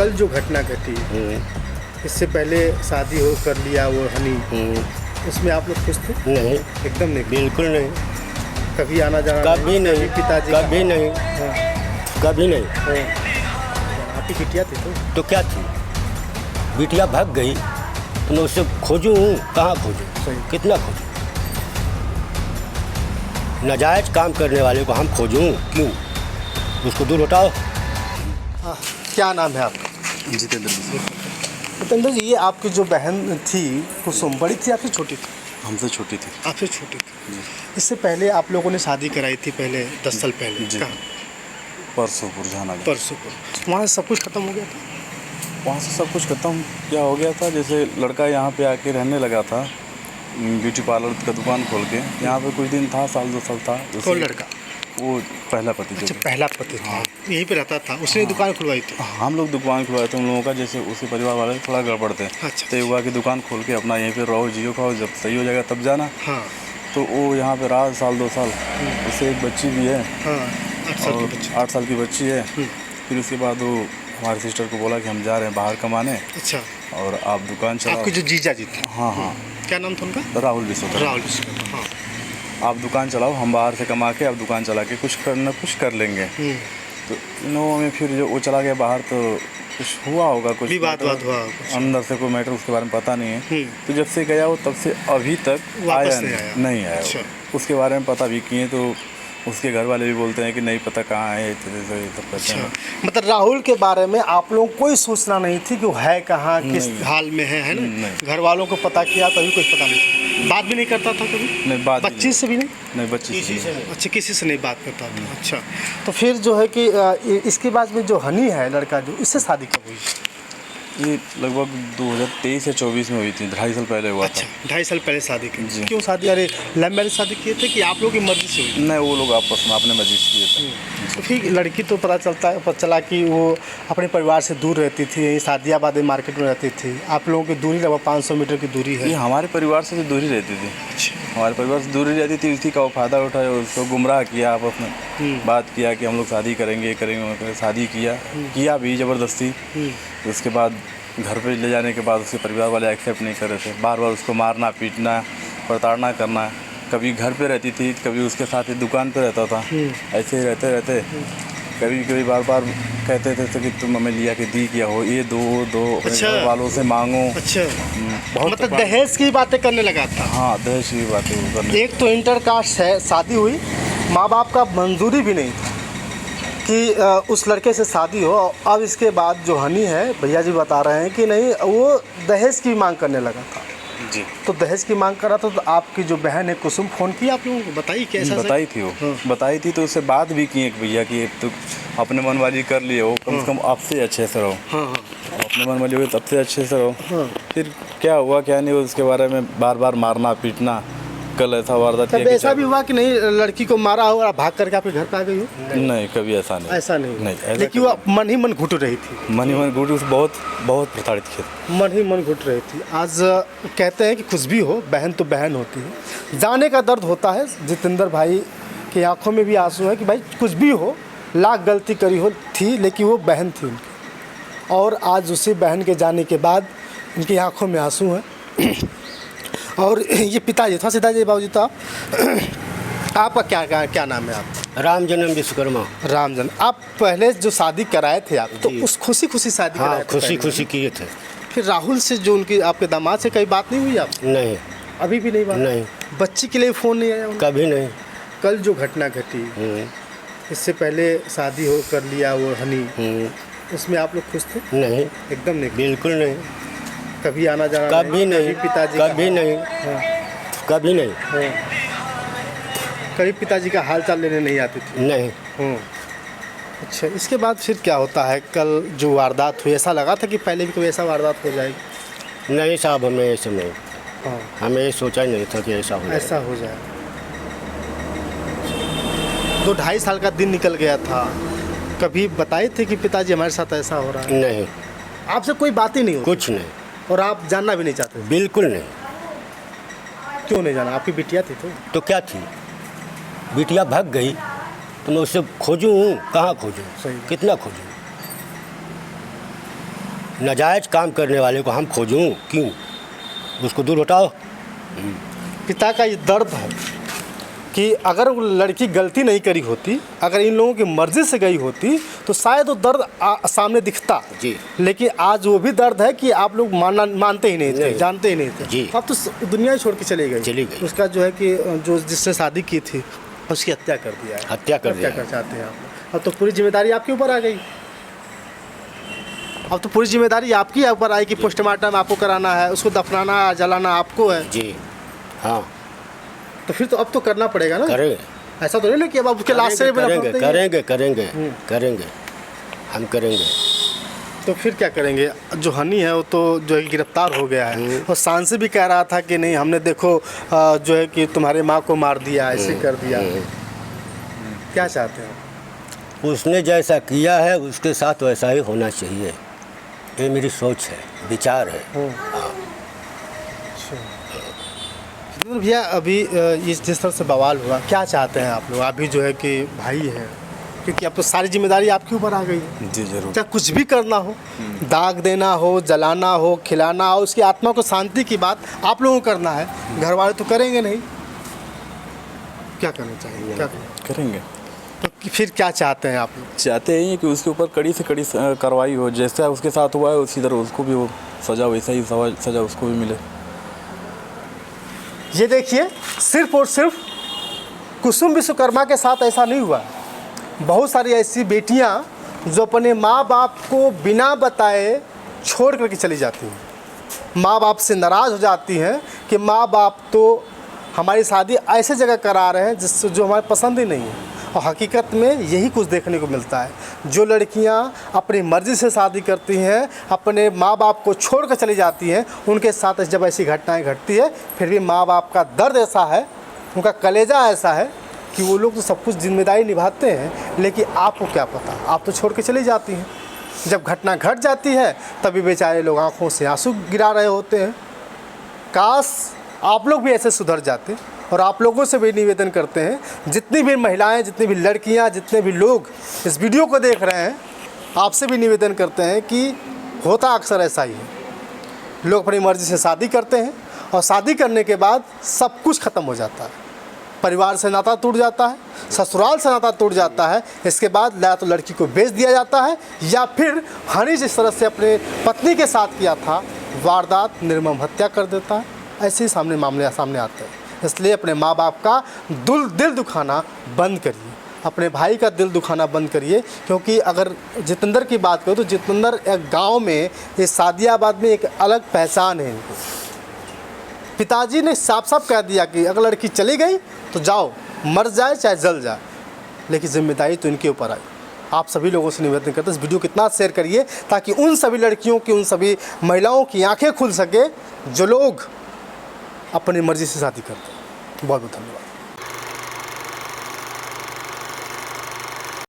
कल जो घटना घटी, इससे पहले शादी हो कर लिया वो हनी, उसमें आप लोग खुश थे? नहीं, एकदम नहीं। बिल्कुल नहीं, कभी आना जाना कभी नहीं, पिताजी कभी नहीं, कभी नहीं। आपकी बिटिया थी तो क्या थी, बिटिया भाग गई तो मैं उससे खोजूं, कहाँ खोजूं, कितना खोजूं? नाजायज काम करने वाले को हम खोजूं क्यों? उसको दूर हटाओ। क्या नाम है आपका? जितेंद्र। जितेंद्र जी, ये आपकी जो बहन थी कुसुम, बड़ी थी आपसे छोटी थी? हमसे छोटी थी। आपसे छोटी थी। इससे पहले आप लोगों ने शादी कराई थी पहले 10 साल पहले? जी। कहाँ? परसोंपुर जहानाबाद। परसोंपुर। वहाँ से सब कुछ खत्म हो गया था? वहाँ से सब कुछ खत्म क्या हो गया था, जैसे लड़का यहाँ पे आके रहने लगा था, ब्यूटी पार्लर का दुकान खोल के यहाँ पे कुछ दिन था, साल 2 साल था। कौन लड़का? वो पहला पति। अच्छा, पहला पति था, यहीं पे रहता था, उसने दुकान खुलवाई थी? हम लोग दुकान खुलवाए थे उन लोगों का, जैसे उसके परिवार वाले थोड़ा गड़बड़ थे। अच्छा। तो युवा की दुकान खोल के अपना यहीं पे रहो, जियो खाओ, जब सही हो जाएगा तब जाना। हाँ। तो वो यहाँ पे रहा साल 2 साल। उससे एक बच्ची भी है। हाँ, 8 साल की बच्ची है। फिर उसके बाद वो हमारी सिस्टर को बोला कि हम जा रहे हैं बाहर कमाने। अच्छा। और आप दुकान चलाओ। आपके जो जीजा जी थे? हाँ हाँ। क्या नाम था उनका? राहुल विश्वकर्मा। राहुल विश्वकर्मा। हाँ। आप दुकान चलाओ, हम बाहर से कमा के आप दुकान चला के कुछ कर लेंगे। तो इन लोगों में फिर जो वो चला गया बाहर, तो कुछ हुआ होगा, कुछ विवाद हुआ होगा। अंदर से कोई मैटर उसके बारे में पता नहीं है। तो जब से गया वो तब से अभी तक वापस नहीं आया। अच्छा। उसके बारे में पता भी किए तो उसके घर वाले भी बोलते हैं कि नहीं पता कहाँ है, तब कहते हैं। मतलब राहुल के बारे में आप लोगों को कोई सूचना नहीं थी कि वो है कहाँ, किस हाल में है ना? नहीं। घर वालों को पता किया तभी कुछ पता नहीं था? बात भी नहीं करता था कभी? नहीं, बात बच्ची से भी नहीं? नहीं, बच्ची से नहीं। अच्छा, किसी से नहीं बात करता था। अच्छा, तो फिर जो है कि इसके बाद में जो हनी है लड़का, जो इससे शादी कब हुई? ये लगभग 2023 या 24 में हुई थी, 2.5 साल पहले हुआ अच्छा, था। 2.5 साल पहले शादी की। जी। क्यों शादी? अरे लव मैरिज शादी किए थे कि आप लोगों की मर्जी से हुई? नहीं, वो लोग आपस में अपने मर्जी से किए थे। तो फिर लड़की तो पता चला कि वो अपने परिवार से दूर रहती थी, यहीं सादियाबाद मार्केट में रहती थी। आप लोगों की दूरी लगभग 500 मीटर की दूरी है। ये हमारे परिवार से दूरी रहती थी। अच्छा। हमारे परिवार से दूरी रहती थी, इसी का वो फ़ायदा उठाया, उसको गुमराह किया, आपस में बात किया कि हम लोग शादी करेंगे करेंगे। शादी किया भी ज़बरदस्ती। उसके बाद घर पे ले जाने के बाद उसके परिवार वाले एक्सेप्ट नहीं कर रहे थे। बार बार उसको मारना पीटना, प्रताड़ना करना। कभी घर पे रहती थी, कभी उसके साथ ही दुकान पे रहता था। ऐसे ही रहते कभी बार कहते थे कि तुम हमें लिया के दी क्या हो, ये दो अच्छा। घर वालों से मांगो। अच्छा, बहुत मतलब दहेज की बातें करने लगा था? हाँ, दहेज की बातें वो करने। एक तो इंटर कास्ट है, शादी हुई, माँ बाप का मंजूरी भी नहीं था कि उस लड़के से शादी हो। अब इसके बाद जो हनी है, भैया जी बता रहे हैं कि नहीं, वो दहेज की मांग करने लगा था। जी। तो दहेज की मांग करा तो आपकी जो बहन है कुसुम फ़ोन की आप लोगों को? बताई कैसा? बताई थी वो। हाँ। बताई थी, तो उससे बात भी की एक भैया कि तो अपने मन वाली कर लिए हो, कम से कम आपसे अच्छे से रहो। हाँ। अपने मन वाली हो तब से अच्छे से रहो। हाँ। फिर क्या हुआ क्या नहीं, उसके बारे में बार मारना पीटना। कल ऐसा वारदात तब ऐसा भी हुआ कि नहीं लड़की को मारा हो और भाग करके आपके घर पे आ गई हो? नहीं, कभी ऐसा नहीं। ऐसा नहीं। ऐसा लेकिन वो मन ही मन घुट रही थी। मन ही मन घुट, बहुत प्रताड़ित किया। मन ही मन घुट रही थी। आज कहते हैं कि कुछ भी हो, बहन तो बहन होती है। जाने का दर्द होता है। जितेंद्र भाई की आंखों में भी आंसू है कि भाई कुछ भी हो, लाख गलती करी हो थी, लेकिन वो बहन थी उनकी। और आज उसी बहन के जाने के बाद उनकी आंखों में आंसू हैं। और ये पिताजी था, सीताजी बाबू जी था। आपका क्या नाम है? आप? राम जन्म विश्वकर्मा। राम जन्म। आप पहले जो शादी कराए थे आप, तो उस खुशी शादी हाँ, कराए थे? खुशी किए थे। फिर राहुल से जो उनकी आपके दामाद से कई बात नहीं हुई आप? नहीं, अभी भी नहीं बात? नहीं। बच्ची के लिए फ़ोन नहीं आया उनका? कभी नहीं। कल जो घटना घटी, इससे पहले शादी हो कर लिया वो हनी, उसमें आप लोग खुश थे? नहीं, एकदम नहीं। बिल्कुल नहीं, कभी आना जाना कभी नहीं, पिताजी कभी नहीं, कभी नहीं। कभी पिताजी का हाल चाल लेने नहीं आती थी? नहीं। अच्छा, इसके बाद फिर क्या होता है? कल जो वारदात हुई, ऐसा लगा था कि पहले भी कोई ऐसा वारदात हो जाएगी? नहीं साहब, हमें ऐसा नहीं। हाँ। हमें ये सोचा ही नहीं था कि ऐसा हो ऐसा हो जाए। 2-2.5 साल का दिन निकल गया था, कभी बताए थे कि पिताजी हमारे साथ ऐसा हो रहा है? नहीं, आपसे कोई बात ही नहीं हो? कुछ नहीं। और आप जानना भी नहीं चाहते? बिल्कुल नहीं। क्यों नहीं जाना? आपकी बिटिया थी तो क्या थी, बिटिया भाग गई तो मैं उससे खोजूं, कहाँ खोजूं, सही। कितना खोजूं? नाजायज़ काम करने वाले को हम खोजूं क्यों? उसको दूर हटाओ। पिता का ये दर्द है कि अगर वो लड़की गलती नहीं करी होती, अगर इन लोगों की मर्ज़ी से गई होती तो शायद वो दर्द सामने दिखता जी। लेकिन आज वो भी दर्द है कि आप लोग मानते ही नहीं थे, नहीं। जानते ही नहीं थे जी। अब तो दुनिया ही छोड़ के चली गई। उसका उसका जो है कि जो जिससे शादी की थी उसकी हत्या कर दिया है। हत्या कर दिया क्या चाहते हैं आप? अब तो पूरी जिम्मेदारी आपके ऊपर आ गई। अब तो पूरी जिम्मेदारी आपकी ऊपर आई कि पोस्टमार्टम आपको कराना है, उसको दफनाना जलाना आपको है। जी हाँ, तो फिर तो अब तो करना पड़ेगा ना। करेंगे। ऐसा तो नहीं ना कि अब उसके लाश से करेंगे करेंगे करेंगे करेंगे, हम करेंगे। तो फिर क्या करेंगे? जो हनी है वो तो जो है कि गिरफ्तार हो गया है और सांसी भी कह रहा था कि नहीं हमने देखो जो है कि तुम्हारे माँ को मार दिया, ऐसे कर दिया। क्या चाहते हैं? उसने जैसा किया है उसके साथ वैसा ही होना चाहिए, ये मेरी सोच है, विचार है। भैया अभी इस जिस तरह से बवाल हुआ, क्या चाहते हैं आप लोग? आप भी जो है कि भाई हैं, क्योंकि अब तो सारी जिम्मेदारी आपके ऊपर आ गई है। जी जरूर। चाहे कुछ भी करना हो, दाग देना हो, जलाना हो, खिलाना हो, उसकी आत्मा को शांति की बात आप लोगों को करना है, घर वाले तो करेंगे नहीं। क्या करना चाहिए? क्या करेंगे। तो फिर क्या चाहते हैं आप लोग? चाहते ही हैं कि उसके ऊपर कड़ी से कड़ी कार्रवाई हो, जैसा उसके साथ हुआ है उसी तरह उसको भी वो सज़ा, वैसा ही सज़ा उसको भी मिले। ये देखिए, सिर्फ और सिर्फ कुसुम विश्वकर्मा के साथ ऐसा नहीं हुआ। बहुत सारी ऐसी बेटियां जो अपने माँ बाप को बिना बताए छोड़ करके चली जाती हैं, माँ बाप से नाराज़ हो जाती हैं कि माँ बाप तो हमारी शादी ऐसे जगह करा रहे हैं जिससे जो हमारे पसंद ही नहीं है। और हकीकत में यही कुछ देखने को मिलता है। जो लड़कियां अपनी मर्ज़ी से शादी करती हैं, अपने माँ बाप को छोड़ कर चली जाती हैं, उनके साथ जब ऐसी घटनाएं घटती है फिर भी माँ बाप का दर्द ऐसा है, उनका कलेजा ऐसा है कि वो लोग तो सब कुछ जिम्मेदारी निभाते हैं, लेकिन आपको क्या पता, आप तो छोड़ के चली जाती हैं। जब घटना घट जाती है तभी बेचारे लोग आँखों से आंसू गिरा रहे होते हैं। काश आप लोग भी ऐसे सुधर जाते। और आप लोगों से भी निवेदन करते हैं, जितनी भी महिलाएं, जितनी भी लड़कियां, जितने भी लोग इस वीडियो को देख रहे हैं, आपसे भी निवेदन करते हैं कि होता अक्सर ऐसा ही है। लोग अपनी मर्ज़ी से शादी करते हैं और शादी करने के बाद सब कुछ ख़त्म हो जाता है। परिवार से नाता टूट जाता है, ससुराल से नाता टूट जाता है। इसके बाद या तो लड़की को बेच दिया जाता है या फिर हनी जिस तरह से अपने पत्नी के साथ किया था, वारदात, निर्मम हत्या कर देता है। ऐसे ही मामले सामने आते हैं। इसलिए अपने माँ बाप का दिल दुखाना बंद करिए, अपने भाई का दिल दुखाना बंद करिए। क्योंकि अगर जितेंद्र की बात करो तो जितेंद्र एक गांव में, इस सादियाबाद में एक अलग पहचान है इनको। पिताजी ने साफ साफ कह दिया कि अगर लड़की चली गई तो जाओ, मर जाए चाहे जल जाए, लेकिन जिम्मेदारी तो इनके ऊपर आई। आप सभी लोगों से निवेदन करते हैं इस वीडियो को इतना शेयर करिए ताकि उन सभी लड़कियों की, उन सभी महिलाओं की आंखें खुल सके जो लोग अपनी मर्ज़ी से शादी करते हैं। बहुत बहुत धन्यवाद।